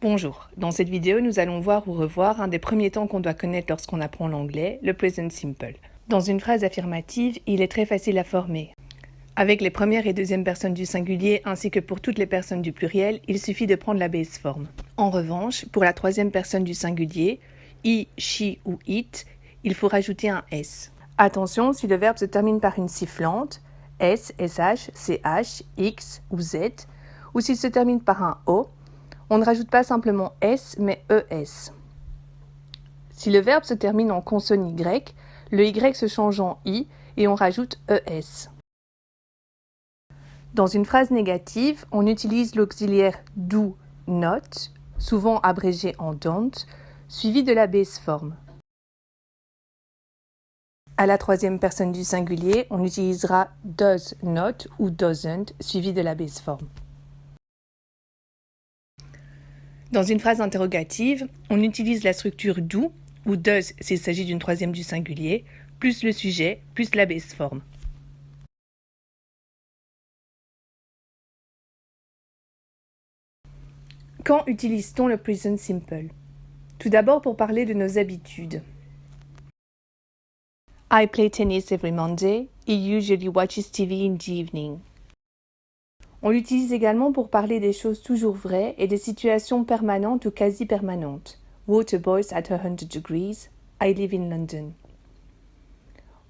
Bonjour, dans cette vidéo nous allons voir ou revoir un des premiers temps qu'on doit connaître lorsqu'on apprend l'anglais, le present simple. Dans une phrase affirmative, il est très facile à former. Avec les premières et deuxièmes personnes du singulier ainsi que pour toutes les personnes du pluriel, il suffit de prendre la base form. En revanche, pour la troisième personne du singulier, he, she ou it, il faut rajouter un s. Attention, si le verbe se termine par une sifflante, s, sh, ch, x ou z, ou s'il se termine par un o, on ne rajoute pas simplement S, mais ES. Si le verbe se termine en consonne Y, le Y se change en I et on rajoute ES. Dans une phrase négative, on utilise l'auxiliaire do, not, souvent abrégé en don't, suivi de la base form. À la troisième personne du singulier, on utilisera does not ou doesn't, suivi de la base form. Dans une phrase interrogative, on utilise la structure do ou does s'il s'agit d'une troisième du singulier, plus le sujet, plus la base form. Quand utilise-t-on le present simple? Tout d'abord pour parler de nos habitudes. I play tennis every Monday. He usually watches TV in the evening. On l'utilise également pour parler des choses toujours vraies et des situations permanentes ou quasi permanentes. Water boils at 100 degrees. I live in London.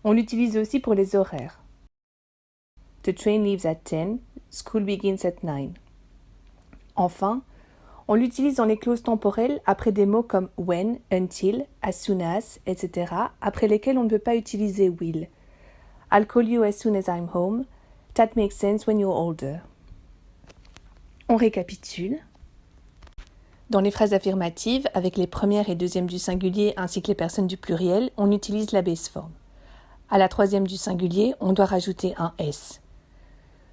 On l'utilise aussi pour les horaires. The train leaves at 10. School begins at 9. Enfin, on l'utilise dans les clauses temporelles après des mots comme when, until, as soon as, etc., après lesquels on ne peut pas utiliser will. I'll call you as soon as I'm home. That makes sense when you're older. On récapitule. Dans les phrases affirmatives, avec les premières et deuxièmes du singulier ainsi que les personnes du pluriel, on utilise la base form. À la troisième du singulier, on doit rajouter un S.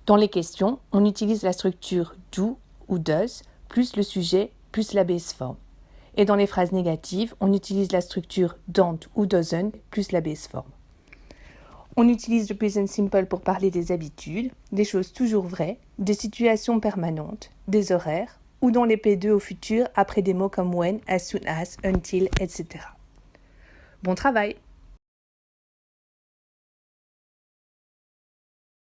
Dans les questions, on utilise la structure do ou does, plus le sujet, plus la base form. Et dans les phrases négatives, on utilise la structure don't ou doesn't, plus la base form. On utilise le present simple pour parler des habitudes, des choses toujours vraies, des situations permanentes, des horaires, ou dans les P2 au futur après des mots comme when, as soon as, until, etc. Bon travail!